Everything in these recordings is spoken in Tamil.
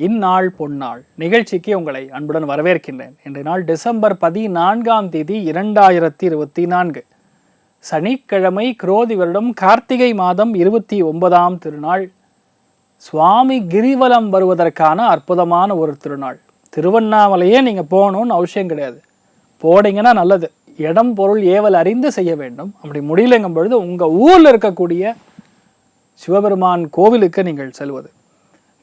இந்நாள் பொன்னாள் நிகழ்ச்சிக்கு உங்களை அன்புடன் வரவேற்கின்றேன். இன்றைய நாள் டிசம்பர் 14 2024 சனிக்கிழமை, குரோதி வருடம், கார்த்திகை மாதம் 29ஆம் திருநாள். சுவாமி கிரிவலம் வருவதற்கான அற்புதமான ஒரு திருநாள். திருவண்ணாமலையே நீங்கள் போகணும்னு அவசியம் கிடையாது, போனீங்கன்னா நல்லது. இடம் பொருள் ஏவல் அறிந்து செய்ய வேண்டும். அப்படி முடியலைங்கும் பொழுது உங்கள் ஊரில் இருக்கக்கூடிய சிவபெருமான் கோவிலுக்கு நீங்கள் செல்வது,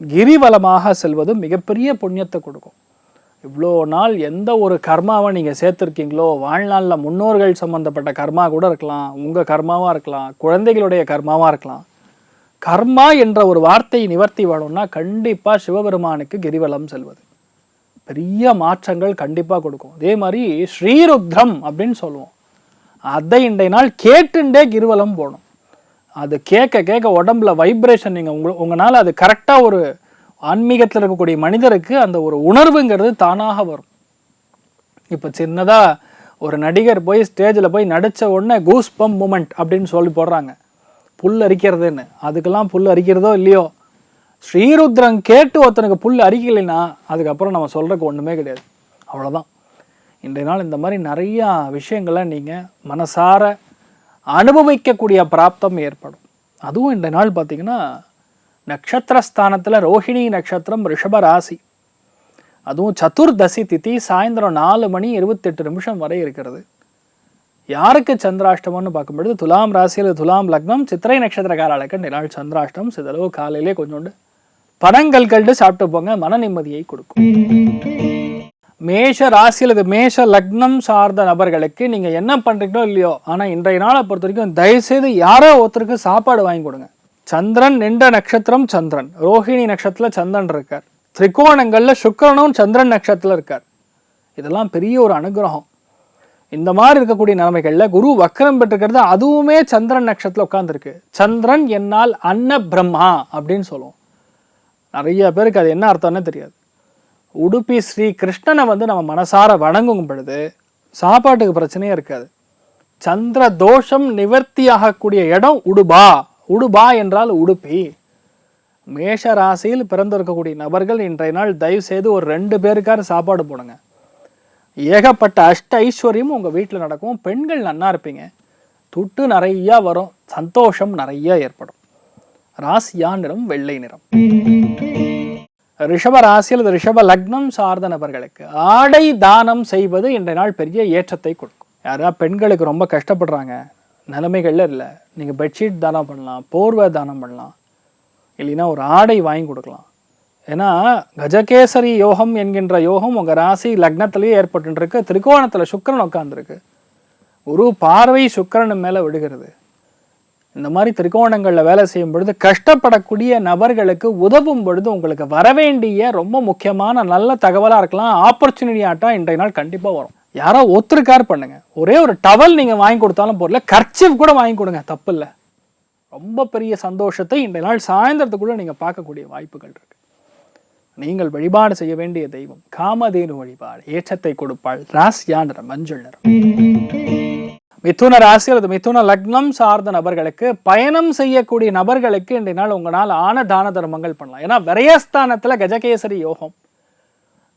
கிரிவலமாக செல்வது மிகப்பெரிய புண்ணியத்தை கொடுக்கும். இவ்வளோ நாள் எந்த ஒரு கர்மாவை நீங்கள் சேர்த்துருக்கீங்களோ, வாழ்நாளில் முன்னோர்கள் சம்மந்தப்பட்ட கர்மா கூட இருக்கலாம், உங்கள் கர்மாவாக இருக்கலாம், குழந்தைகளுடைய கர்மாவாக இருக்கலாம். கர்மா என்ற ஒரு வார்த்தை நிவர்த்தி வேணும்னா கண்டிப்பாக சிவபெருமானுக்கு கிரிவலம் செல்வது பெரிய மாற்றங்கள் கண்டிப்பாக கொடுக்கும். அதே மாதிரி ஸ்ரீருத்ரம் அப்படின்னு சொல்லுவோம், அதை இன்றைய நாள் கேட்டுண்டே கிரிவலம் போகணும். அது கேட்க கேட்க உடம்புல வைப்ரேஷன், நீங்கள் உங்களால் அது கரெக்டாக ஒரு ஆன்மீகத்தில் இருக்கக்கூடிய மனிதருக்கு அந்த ஒரு உணர்வுங்கிறது தானாக வரும். இப்போ சின்னதாக ஒரு நடிகர் போய் ஸ்டேஜில் போய் நடித்த உடனே கூஸ் பம்ப் மூமெண்ட் அப்படின்னு சொல்லி போடுறாங்க, புல் அரிக்கிறதுன்னு. அதுக்கெல்லாம் புல் அரிக்கிறதோ இல்லையோ, ஸ்ரீருத்ரன் கேட்டு ஒருத்தனுக்கு புல் அரிக்கலைன்னா அதுக்கப்புறம் நம்ம சொல்கிறதுக்கு ஒன்றுமே கிடையாது, அவ்வளோதான். இன்றைய நாள் இந்த மாதிரி நிறையா விஷயங்களை நீங்கள் மனசார அனுபவிக்கக்கூடிய பிராப்தம் ஏற்படும். அதுவும் இந்த நாள் பார்த்திங்கன்னா நட்சத்திரஸ்தானத்தில் ரோஹிணி நட்சத்திரம், ரிஷப ராசி, அதுவும் சதுர்தசி திதி சாயந்தரம் 4:28 வரை இருக்கிறது. யாருக்கு சந்திராஷ்டமம்னு பார்க்கும்பொழுது துலாம் ராசியில் துலாம் லக்னம், சித்திரை நட்சத்திரக்காரர்களுக்கு இந்த நாள் சந்திராஷ்டம். சிதளவு காலையிலே கொஞ்சோண்டு பனங்கள் கண்டு சாப்பிட்டு போங்க, மன நிம்மதியை கொடுக்கும். மேஷ ராசியில் இது மேஷ லக்னம் சார்ந்த நபர்களுக்கு நீங்கள் என்ன பண்ணுறீங்களோ இல்லையோ, ஆனால் இன்றைய நாளை பொறுத்த வரைக்கும் தயவுசெய்து யாரோ ஒருத்தருக்கு சாப்பாடு வாங்கி கொடுங்க. சந்திரன் நின்ற நட்சத்திரம் சந்திரன், ரோஹிணி நட்சத்திரத்தில் சந்திரன் இருக்கார், திரிகோணங்களில் சுக்கிரனும் சந்திரன் நட்சத்திரத்தில் இருக்கார். இதெல்லாம் பெரிய ஒரு அனுகிரகம். இந்த மாதிரி இருக்கக்கூடிய நிலைமைகளில் குரு வக்கரம் பெற்றிருக்கிறது, அதுவுமே சந்திரன் நட்சத்திரத்தில் உட்காந்துருக்கு. சந்திரன் என்னால் அன்ன பிரம்மா அப்படின்னு சொல்லுவோம். நிறைய பேருக்கு அது என்ன அர்த்தம்னே தெரியாது. உடுப்பி ஸ்ரீ கிருஷ்ணனை நம்ம மனசார வணங்கும் பொழுது சாப்பாட்டுக்கு பிரச்சனையே இருக்காது. சந்திர தோஷம் நிவர்த்தி ஆகக்கூடிய இடம் உடுபா. உடுபா என்றால் உடுப்பி. மேஷ ராசியில் பிறந்திருக்கக்கூடிய நபர்கள் இன்றைய நாள் தயவு செய்து ஒரு 2 பேருக்கார சாப்பாடு போடுங்க. ஏகப்பட்ட அஷ்ட ஐஸ்வர்யம் உங்கள் வீட்டில் நடக்கும். பெண்கள் நன்னா இருப்பீங்க, துட்டு நிறையா வரும், சந்தோஷம் நிறைய ஏற்படும். ராசியா நிறம் வெள்ளை நிறம். ரிஷப ராசியில் ரிஷப லக்னம் சார்ந்த நபர்களுக்கு ஆடை தானம் செய்வது இன்றைய நாள் பெரிய ஏற்றத்தை கொடுக்கும். யாரா பெண்களுக்கு ரொம்ப கஷ்டப்படுறாங்க, நிலைமைகள்ல இல்லை, நீங்கள் பெட்ஷீட் தானம் பண்ணலாம், போர்வை தானம் பண்ணலாம், இல்லைன்னா ஒரு ஆடை வாங்கி கொடுக்கலாம். ஏன்னா கஜகேசரி யோகம் என்கின்ற யோகம் உங்கள் ராசி லக்னத்திலேயே ஏற்பட்டுருக்கு. திரிகோணத்தில் சுக்கிரன் உட்காந்துருக்கு. ஒரு பார்வை சுக்கிரன் மேலே விடுகிறது. இந்த மாதிரி திரிகோணங்களில் வேலை செய்யும் பொழுது கஷ்டப்படக்கூடிய நபர்களுக்கு உதவும் பொழுது உங்களுக்கு வரவேண்டிய ரொம்ப முக்கியமான நல்ல தகவலாக இருக்கலாம், ஆப்பர்ச்சுனிட்டி ஆட்டா இன்றைய நாள் கண்டிப்பாக வரும். யாரோ ஒத்துருக்கார் பண்ணுங்க, ஒரே ஒரு டவல் நீங்கள் வாங்கி கொடுத்தாலும் போடல, கர்ச்சீஃப் கூட வாங்கி கொடுங்க, தப்பு இல்லை. ரொம்ப பெரிய சந்தோஷத்தை இன்றைய நாள் சாயந்தரத்துக்குள்ள நீங்கள் பார்க்கக்கூடிய வாய்ப்புகள் இருக்கு. நீங்கள் வழிபாடு செய்ய வேண்டிய தெய்வம் காமதேனு வழிபாடு, ஏற்றத்தை கொடுப்பாள். ராசியா நிறம் மஞ்சள் நிறம். மிதுன ராசி அல்லது மிதுன லக்னம் சார்ந்த நபர்களுக்கு, பயணம் செய்யக்கூடிய நபர்களுக்கு இன்றைய நாள் உங்களால் ஆன தான தர்மங்கள் பண்ணலாம். ஏன்னா விரயஸ்தானத்தில் கஜகேசரி யோகம்.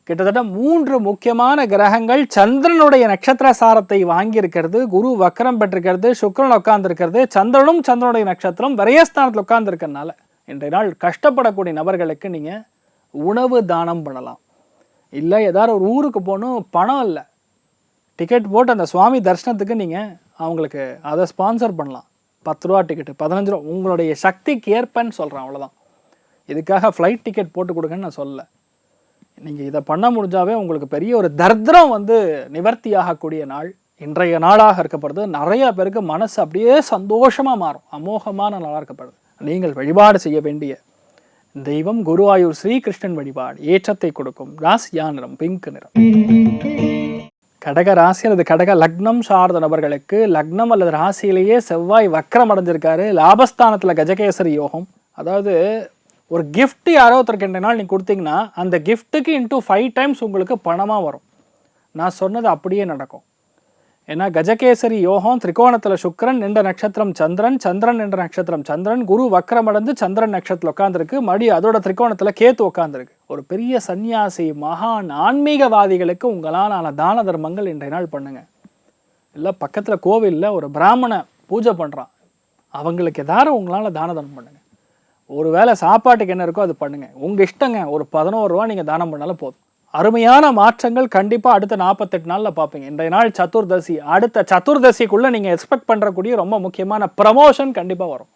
கிட்டத்தட்ட 3 முக்கியமான கிரகங்கள் சந்திரனுடைய நட்சத்திர சாரத்தை வாங்கி இருக்கிறது. குரு வக்கரம் பெற்றிருக்கிறது, சுக்கிரன் உட்கார்ந்து இருக்கிறது, சந்திரனும் சந்திரனுடைய நட்சத்திரம் விரயஸ்தானத்தில் உட்கார்ந்து இருக்கிறதுனால இன்றைய நாள் கஷ்டப்படக்கூடிய நபர்களுக்கு நீங்கள் உணவு தானம் பண்ணலாம். இல்லை ஏதாவது ஒரு ஊருக்கு போகணும், பணம் இல்லை, டிக்கெட் போட்டு அந்த சுவாமி தரிசனத்துக்கு நீங்கள் அவங்களுக்கு அதை ஸ்பான்சர் பண்ணலாம். 10 ரூபா டிக்கெட்டு, 15 ரூபா, உங்களுடைய சக்திக்கு ஏற்பன்னு சொல்கிறேன், அவ்வளோதான். இதுக்காக ஃப்ளைட் டிக்கெட் போட்டு கொடுங்கன்னு நான் சொல்லலை. நீங்கள் இதை பண்ண முடிஞ்சாவே உங்களுக்கு பெரிய ஒரு தர்திரம் நிவர்த்தி ஆகக்கூடிய நாள் இன்றைய நாளாக இருக்கப்படுது. நிறைய பேருக்கு மனசு அப்படியே சந்தோஷமாக மாறும், அமோகமான நாளாக இருக்கப்படுது. நீங்கள் வழிபாடு செய்ய வேண்டிய தெய்வம் குருவாயூர் ஸ்ரீகிருஷ்ணன் வழிபாடு, ஏற்றத்தை கொடுக்கும். ராசியா நிறம் பிங்க் நிறம். கடக ராசி அல்லது கடக லக்னம் சார்ந்த நபர்களுக்கு லக்னம் அல்லது ராசியிலேயே செவ்வாய் வக்கரம் அடைஞ்சிருக்காரு. லாபஸ்தானத்தில் கஜகேசரி யோகம். அதாவது ஒரு கிஃப்ட் யாரோ ஒருத்தருக்கு 2 நாள் நீங்கள் கொடுத்தீங்கன்னா அந்த கிஃப்ட்டுக்கு × 5 டைம்ஸ் உங்களுக்கு பணமாக வரும். நான் சொன்னது அப்படியே நடக்கும். ஏன்னா கஜகேசரி யோகம் திரிகோணத்தில் சுக்கிரன் என்ற நட்சத்திரம் சந்திரன், சந்திரன் என்ற நட்சத்திரம் சந்திரன், குரு வக்ரமடைந்து சந்திரன் நட்சத்திரத்தில் உட்காந்துருக்கு, மடி அதோட திரிகோணத்தில் கேத்து உட்காந்துருக்கு. ஒரு பெரிய சன்னியாசி மகான் ஆன்மீகவாதிகளுக்கு உங்களால் தான தர்மங்கள் இன்றைய நாள் பண்ணுங்க. இல்லை பக்கத்தில் கோவிலில் ஒரு பிராமண பூஜை பண்ணுறான், அவங்களுக்கு எதாரும் உங்களால் தான தர்மம் பண்ணுங்க. ஒரு வேளை சாப்பாட்டுக்கு என்ன இருக்கோ அது பண்ணுங்க, உங்கள் இஷ்டங்க. ஒரு 11 ரூபா நீங்கள் தானம் பண்ணாலும் போதும். அருமையான மாற்றங்கள் கண்டிப்பாக அடுத்த 48 நாளில் பார்ப்பீங்க. இன்றைய நாள் சதுர்தசி, அடுத்த சதுர்தசிக்குள்ளே நீங்கள் எக்ஸ்பெக்ட் பண்ணுறக்கூடிய ரொம்ப முக்கியமான ப்ரமோஷன் கண்டிப்பாக வரும்.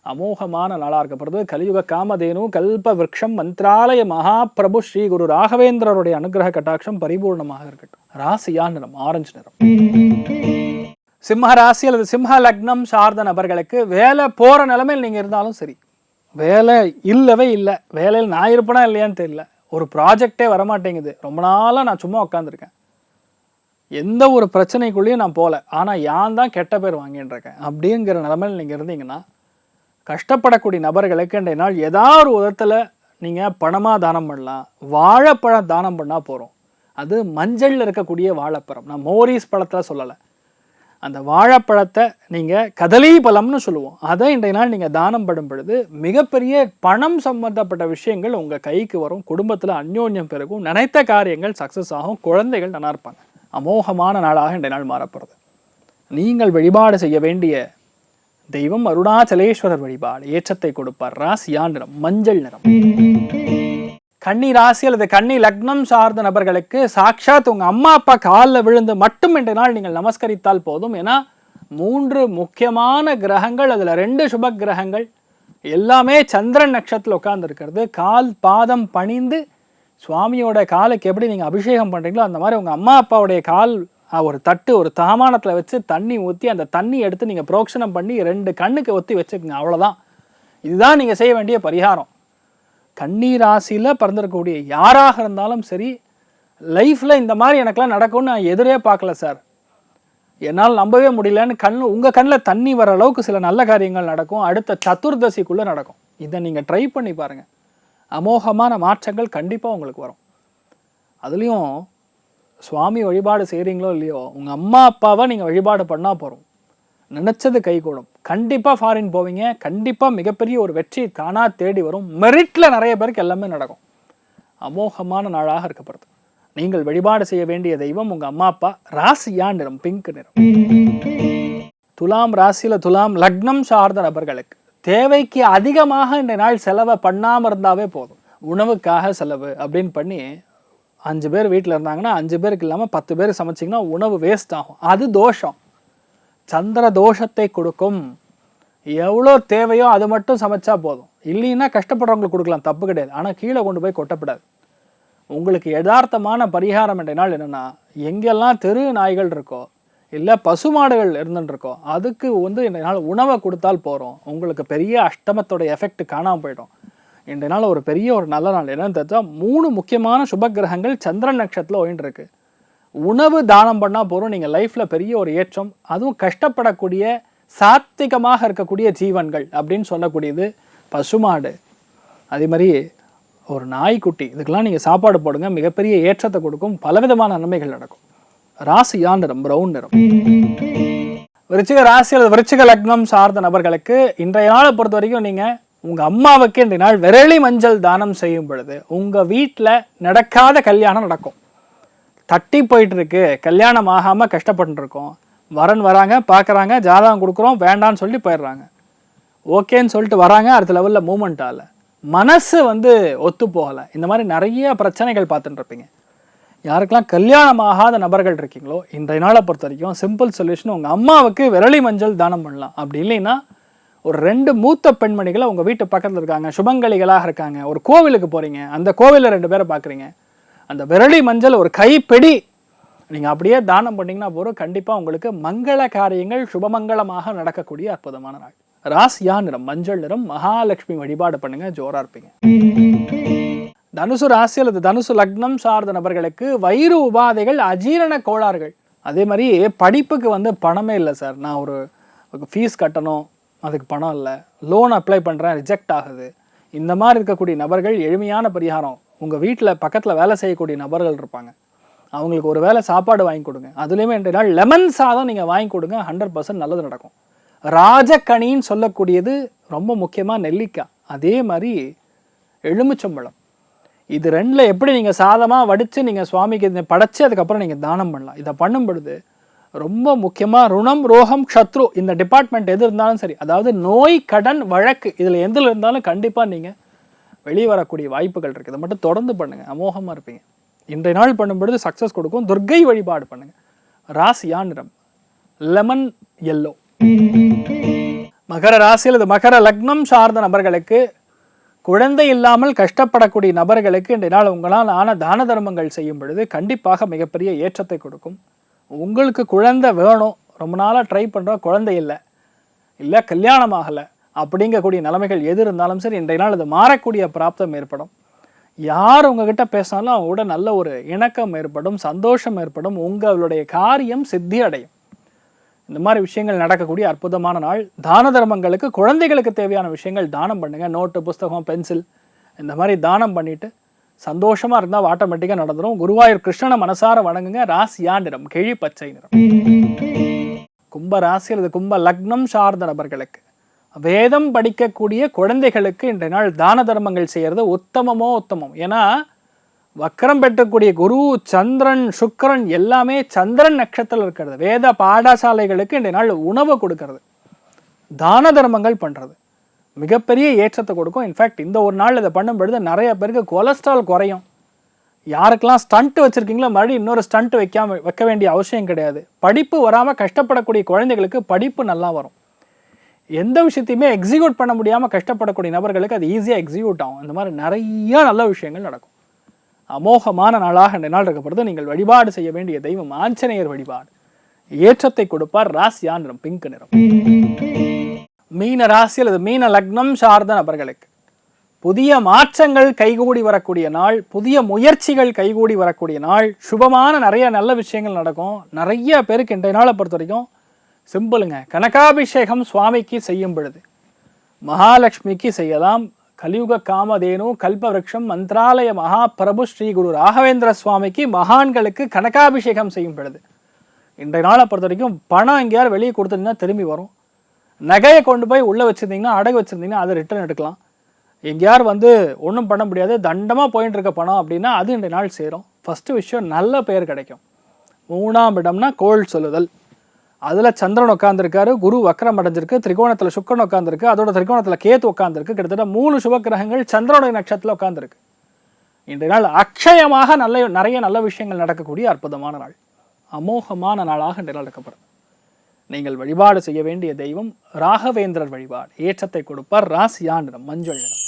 அமோகமான நாளாக இருக்கப்படுது. கலியுக காமதேனு கல்ப விருட்சம் மந்த்ராலய மகாபிரபு ஸ்ரீ குரு ராகவேந்திரருடைய அனுகிரக கட்டாட்சம் பரிபூர்ணமாக இருக்கட்டும். ராசியா நிறம் ஆரஞ்சு நிறம். சிம்ம ராசி அல்லது சிம்ம லக்னம் சார்ந்த நபர்களுக்கு வேலை போகிற நிலைமையில் நீங்கள் இருந்தாலும் சரி, வேலை இல்லவே இல்லை, வேலையில் நான் இருப்பேனா இல்லையான்னு தெரியல, ஒரு ப்ராஜெக்டே வரமாட்டேங்குது, ரொம்ப நாளாக நான் சும்மா உட்காந்துருக்கேன், எந்த ஒரு பிரச்சனைக்குள்ளேயும் நான் போகல, ஆனால் யான் தான் கெட்ட பேர் வாங்கின்னு இருக்கேன் அப்படிங்கிற நிலைமையில் நீங்கள் இருந்தீங்கன்னா, கஷ்டப்படக்கூடிய நபர்களுக்கு இன்றைய நாள் ஏதாவது ஒரு விதத்தில் நீங்கள் பணமாக தானம் பண்ணலாம். வாழைப்பழம் தானம் பண்ணால் போகிறோம். அது மஞ்சளில் இருக்கக்கூடிய வாழைப்பழம், நான் மோரிஸ் பழத்தில் சொல்லலை, அந்த வாழைப்பழத்தை நீங்கள் கதலி பழம்னு சொல்லுவோம், அதை இன்றைய நாள் நீங்கள் தானம் படும் பொழுது மிகப்பெரிய பணம் சம்பந்தப்பட்ட விஷயங்கள் உங்கள் கைக்கு வரும். குடும்பத்தில் அந்யோன்யம் பெருகும், நினைத்த காரியங்கள் சக்ஸஸ் ஆகும், குழந்தைகள் நல்லா இருப்பாங்க. அமோகமான நாளாக இன்றைய நாள் மாறப்படுறது. நீங்கள் வழிபாடு செய்ய வேண்டிய தெய்வம் அருணாச்சலேஸ்வரர் வழிபாடு ஏற்றத்தை கொடுப்பார். ராசியா நிறம் மஞ்சள் நிறம். கன்னி ராசி அல்லது கன்னி லக்னம் சார்ந்த நபர்களுக்கு சாட்சாத் உங்கள் அம்மா அப்பா காலில் விழுந்து மட்டும் இன்றைய நாள் நீங்கள் நமஸ்கரித்தால் போதும். ஏன்னா 3 முக்கியமான கிரகங்கள், அதில் 2 சுப கிரகங்கள் எல்லாமே சந்திரன் நட்சத்திரத்தில் உட்கார்ந்துருக்கிறது. கால் பாதம் பணிந்து சுவாமியோட காலுக்கு எப்படி நீங்கள் அபிஷேகம் பண்ணுறீங்களோ அந்த மாதிரி உங்கள் அம்மா அப்பாவுடைய கால் ஒரு தட்டு ஒரு தாமானத்தில் வச்சு தண்ணி ஊற்றி அந்த தண்ணி எடுத்து நீங்கள் புரோக்ஷனம் பண்ணி 2 கண்ணுக்கு ஒத்தி வச்சுக்கோங்க. அவ்வளோதான், இதுதான் நீங்கள் செய்ய வேண்டிய பரிகாரம். கன்னி ராசியில் பிறந்திருக்கக்கூடிய யாராக இருந்தாலும் சரி, லைஃப்பில் இந்த மாதிரி எனக்கெல்லாம் நடக்கும்னு நான் எதிரே பார்க்கல சார், என்னால் நம்பவே முடியலன்னு உங்கள் கண்ணில் தண்ணி வர அளவுக்கு சில நல்ல காரியங்கள் நடக்கும். அடுத்த சதுர்தசிக்குள்ளே நடக்கும். இதை நீங்கள் ட்ரை பண்ணி பாருங்கள், அமோகமான மாற்றங்கள் கண்டிப்பாக உங்களுக்கு வரும். அதுலேயும் சுவாமி வழிபாடு செய்கிறீங்களோ இல்லையோ, உங்கள் அம்மா அப்பாவை நீங்கள் வழிபாடு பண்ணால் போகிறோம், நினச்சது கைகூடும். கண்டிப்பாக ஃபாரின் போவீங்க, கண்டிப்பாக மிகப்பெரிய ஒரு வெற்றி தானா தேடி வரும். மெரிட்டில் நிறைய பேருக்கு எல்லாமே நடக்கும். அமோகமான நாளாக இருக்கப்படுது. நீங்கள் வழிபாடு செய்ய வேண்டிய தெய்வம் உங்கள் அம்மா அப்பா. ராசியா நிறம் பிங்க் நிறம். துலாம் ராசியில் துலாம் லக்னம் சார்ந்த நபர்களுக்கு தேவைக்கு அதிகமாக இந்த நாள் செலவை பண்ணாமல் இருந்தாவே போதும். உணவுக்காக செலவு அப்படின்னு பண்ணி 5 பேர் வீட்டில் இருந்தாங்கன்னா 5 பேருக்கு இல்லாமல் 10 பேர் சமைச்சிங்கன்னா உணவு வேஸ்ட் ஆகும். அது தோஷம், சந்திர தோஷத்தை கொடுக்கும். எவ்வளோ தேவையோ அது மட்டும் சமைச்சா போதும். இல்லைன்னா கஷ்டப்படுறவங்களுக்கு கொடுக்கலாம், தப்பு கிடையாது. ஆனால் கீழே கொண்டு போய் கொட்டப்படாது. உங்களுக்கு யதார்த்தமான பரிகாரம் என்ற நாள் என்னென்னா, எங்கெல்லாம் தெரு நாய்கள் இருக்கோ இல்லை பசுமாடுகள் இருந்துருக்கோ அதுக்கு இன்றைய நாள் உணவை கொடுத்தால் போகிறோம். உங்களுக்கு பெரிய அஷ்டமத்தோட எஃபெக்ட் காணாமல் போயிடும். இன்றைய நாள் ஒரு பெரிய ஒரு நல்ல நாள். என்னன்னு தெரிஞ்சா 3 முக்கியமான சுப கிரகங்கள் சந்திரன் நட்சத்திரத்தில் ஓய்ந்துருக்கு. உணவு தானம் பண்ணால் போகிறோம். நீங்கள் லைஃப்பில் பெரிய ஒரு ஏற்றம். அதுவும் கஷ்டப்படக்கூடிய சாத்விகமாக இருக்கக்கூடிய ஜீவன்கள் அப்படின்னு சொல்லக்கூடியது பசுமாடு, அதே மாதிரி ஒரு நாய்க்குட்டி, இதுக்கெல்லாம் நீங்கள் சாப்பாடு போடுங்க, மிகப்பெரிய ஏற்றத்தை கொடுக்கும். பலவிதமான நன்மைகள் நடக்கும். ராசியா நிறம் பிரவுன் நிறம். விருச்சிக ராசி அல்லது விருச்சிக லக்னம் சார்ந்த நபர்களுக்கு இன்றைய நாளை பொறுத்த வரைக்கும் நீங்கள் உங்கள் அம்மாவுக்கு இன்றைய நாள் விரலி மஞ்சள் தானம் செய்யும் பொழுது உங்கள் வீட்டில் நடக்காத கல்யாணம் நடக்கும். தட்டி போயிட்டு இருக்கு, கல்யாணம் ஆகாமல் கஷ்டப்பட்டு இருக்கோம், வரன் வராங்க, பார்க்குறாங்க, ஜாதகம் கொடுக்குறோம், வேண்டான்னு சொல்லி போயிடுறாங்க, ஓகேன்னு சொல்லிட்டு வராங்க, அடுத்த லெவலில் மூமெண்ட் ஆகலை, மனசு ஒத்து போகலை, இந்த மாதிரி நிறைய பிரச்சனைகள் பார்த்துட்டு இருப்பீங்க. யாருக்கெல்லாம் கல்யாணம் ஆகாத நபர்கள் இருக்கீங்களோ இன்றைய நாளை பொறுத்த வரைக்கும் சிம்பிள் சொல்யூஷன், உங்கள் அம்மாவுக்கு விரலி மஞ்சள் தானம் பண்ணலாம். அப்படி இல்லைன்னா ஒரு 2 மூத்த பெண்மணிகளை உங்கள் வீட்டு பக்கத்தில் இருக்காங்க, சுபங்களிகளாக இருக்காங்க, ஒரு கோவிலுக்கு போகிறீங்க, அந்த கோவிலில் 2 பேரை பார்க்குறீங்க, அந்த விரலி மஞ்சள் ஒரு கைப்பிடி நீங்கள் அப்படியே தானம் பண்ணிங்கன்னா போகிறோம். கண்டிப்பாக உங்களுக்கு மங்கள காரியங்கள் சுபமங்களமாக நடக்கக்கூடிய அற்புதமான நாள். ராசியா நிறம் மஞ்சள் நிறம். மகாலட்சுமி வழிபாடு பண்ணுங்க, ஜோரா இருப்பீங்க. தனுசு ராசி அல்லது தனுசு லக்னம் சார்ந்த நபர்களுக்கு வயிறு உபாதைகள், அஜீரண கோளாறுகள், அதே மாதிரி படிப்புக்கு பணமே இல்லை சார், நான் ஒரு ஃபீஸ் கட்டணும், அதுக்கு பணம் இல்லை, லோன் அப்ளை பண்ணுறேன், ரிஜெக்ட் ஆகுது, இந்த மாதிரி இருக்கக்கூடிய நபர்கள் எளிமையான பரிகாரம், உங்கள் வீட்டில் பக்கத்தில் வேலை செய்யக்கூடிய நபர்கள் இருப்பாங்க, அவங்களுக்கு ஒரு வேளை சாப்பாடு வாங்கி கொடுங்க. அதுலேயுமே இன்றைய நாள் லெமன் சாதம் நீங்கள் வாங்கி கொடுங்க, 100% நல்லது நடக்கும். ராஜக்கனின்னு சொல்லக்கூடியது ரொம்ப முக்கியமாக நெல்லிக்காய், அதே மாதிரி எலுமிச்சம்பழம். இது ரெண்டில் எப்படி நீங்கள் சாதமாக வடித்து நீங்கள் சுவாமிக்கு படைச்சி அதுக்கப்புறம் நீங்கள் தானம் பண்ணலாம். இதை பண்ணும் பொழுது ரொம்ப முக்கியமாக ருணம் ரோகம் க்ஷத்ரு இந்த டிபார்ட்மெண்ட் எது இருந்தாலும் சரி, அதாவது நோய் கடன் வழக்கு இதில் எதில் இருந்தாலும் கண்டிப்பாக நீங்கள் வெளியே வரக்கூடிய வாய்ப்புகள் இருக்குது. இதை மட்டும் தொடர்ந்து பண்ணுங்கள், அமோகமாக இருப்பீங்க. இன்றைய நாள் பண்ணும் பொழுது சக்ஸஸ் கொடுக்கும். துர்க்கை வழிபாடு பண்ணுங்கள். ராசியா நிறம் லெமன் எல்லோ. மகர ராசியில் இது மகர லக்னம் சார்ந்த நபர்களுக்கு, குழந்தை இல்லாமல் கஷ்டப்படக்கூடிய நபர்களுக்கு இன்றைய நாள் உங்களால் ஆன தான தர்மங்கள் செய்யும் பொழுது கண்டிப்பாக மிகப்பெரிய ஏற்றத்தை கொடுக்கும். உங்களுக்கு குழந்தை வேணும், ரொம்ப நாளாக ட்ரை பண்ணுறோம், குழந்தை இல்லை கல்யாணம் ஆகலை அப்படிங்கக்கூடிய நிலைமைகள் எது இருந்தாலும் சரி, இன்றைய நாள் அது மாறக்கூடிய பிராப்தம் ஏற்படும். யார் உங்ககிட்ட பேசினாலும் அவங்களோட நல்ல ஒரு இணக்கம் ஏற்படும், சந்தோஷம் ஏற்படும், உங்களுடைய காரியம் சித்தி அடையும். இந்த மாதிரி விஷயங்கள் நடக்கக்கூடிய அற்புதமான நாள். தான தர்மங்களுக்கு, குழந்தைகளுக்கு தேவையான விஷயங்கள் தானம் பண்ணுங்கள். நோட்டு, புஸ்தகம், பென்சில் இந்த மாதிரி தானம் பண்ணிவிட்டு சந்தோஷமாக இருந்தால் ஆட்டோமேட்டிக்காக நடந்துடும். குருவாயூர் கிருஷ்ணனை மனசார வணங்குங்க. ராசியா நிறம் கிழி பச்சை நிறம். கும்ப ராசியில் இது கும்ப லக்னம் சார்ந்த நபர்களுக்கு, வேதம் படிக்கக்கூடிய குழந்தைகளுக்கு இன்றைய நாள் தான தர்மங்கள் செய்கிறது உத்தமம். ஏன்னா வக்கரம் பெற்றக்கூடிய குரு, சந்திரன், சுக்கிரன் எல்லாமே சந்திரன் நட்சத்திரத்தில் இருக்கிறது. வேத பாடசாலைகளுக்கு இன்றைய நாள் உணவு கொடுக்கறது, தான தர்மங்கள் பண்ணுறது மிகப்பெரிய ஏற்றத்தை கொடுக்கும். இன்ஃபேக்ட் இந்த ஒரு நாள் இதை பண்ணும் பொழுது நிறைய பேருக்கு கொலஸ்ட்ரால் குறையும். யாருக்கெல்லாம் ஸ்டண்ட் வச்சுருக்கீங்களோ மறுபடியும் இன்னொரு ஸ்டண்ட் வைக்க வேண்டிய அவசியம் கிடையாது. படிப்பு வராமல் கஷ்டப்படக்கூடிய குழந்தைகளுக்கு படிப்பு நல்லா வரும். எந்த விஷயத்தையுமே எக்ஸிக்யூட் பண்ண முடியாமல் கஷ்டப்படக்கூடிய நபர்களுக்கு அது ஈஸியாக எக்ஸிக்யூட் ஆகும். இந்த மாதிரி நிறைய நல்ல விஷயங்கள் நடக்கும். அமோகமான நாளாக இந்த நாள் இருக்கப்படுது. நீங்கள் வழிபாடு செய்ய வேண்டிய தெய்வம் ஆஞ்சநேயர் வழிபாடு. ஏற்றத்தை கொடுப்பார். ராசியா நிறம் பிங்க் நிறம். மீன ராசியில் இது மீன லக்னம் சார்ந்த நபர்களுக்கு புதிய மாற்றங்கள் கைகூடி வரக்கூடிய நாள், புதிய முயற்சிகள் கைகூடி வரக்கூடிய நாள், சுபமான நிறைய நல்ல விஷயங்கள் நடக்கும். நிறைய பேருக்கு இன்றைய நாளை பொறுத்த வரைக்கும் சிம்பிளுங்க, கனகாபிஷேகம் சுவாமிக்கு செய்யும் பொழுது மகாலட்சுமிக்கு செய்யலாம். கலியுக காமதேனு கல்பவருஷம் மந்திராலய மகாபிரபு ஸ்ரீ குரு ராகவேந்திர சுவாமிக்கு மகான்களுக்கு கனகாபிஷேகம் செய்யும் பொழுது இன்றைய நாளை பொறுத்த வரைக்கும் பணம் எங்கேயாவது வெளியே கொடுத்துருந்தீங்கன்னா திரும்பி வரும். நகையை கொண்டு போய் உள்ளே வச்சுருந்தீங்கன்னா, அடகு வச்சுருந்தீங்கன்னா அதை ரிட்டர்ன் எடுக்கலாம். எங்கேயார் ஒன்றும் பண்ண முடியாது, தண்டமாக போயிட்டு இருக்க பணம் அப்படின்னா அது இன்றைய நாள் சேரும். ஃபஸ்ட்டு விஷயம் நல்ல பெயர் கிடைக்கும். 3ஆம் இடம்னா கோள் சொல்லுதல். அதில் சந்திரன் உட்காந்துருக்காரு, குரு வக்கரம் அடைஞ்சிருக்கு, திரிகோணத்தில் சுக்கரன் உட்காந்துருக்கு, அதோட திரிகோணத்தில் கேத்து உட்காந்துருக்கு. கிட்டத்தட்ட 3 சுபக்கிரகங்கள் சந்திரனுடைய நட்சத்திரத்தில் உட்காந்துருக்கு. இன்றைய நாள் அக்ஷயமாக நிறைய நல்ல விஷயங்கள் நடக்கக்கூடிய அற்புதமான நாள், அமோகமான நாளாக இன்றைய நாள் இருக்கப்படுது. நீங்கள் வழிபாடு செய்ய வேண்டிய தெய்வம் ராகவேந்திரர் வழிபாடு. ஏற்றத்தை கொடுப்பார். ராசியா நிறம் மஞ்சள் நிறம்.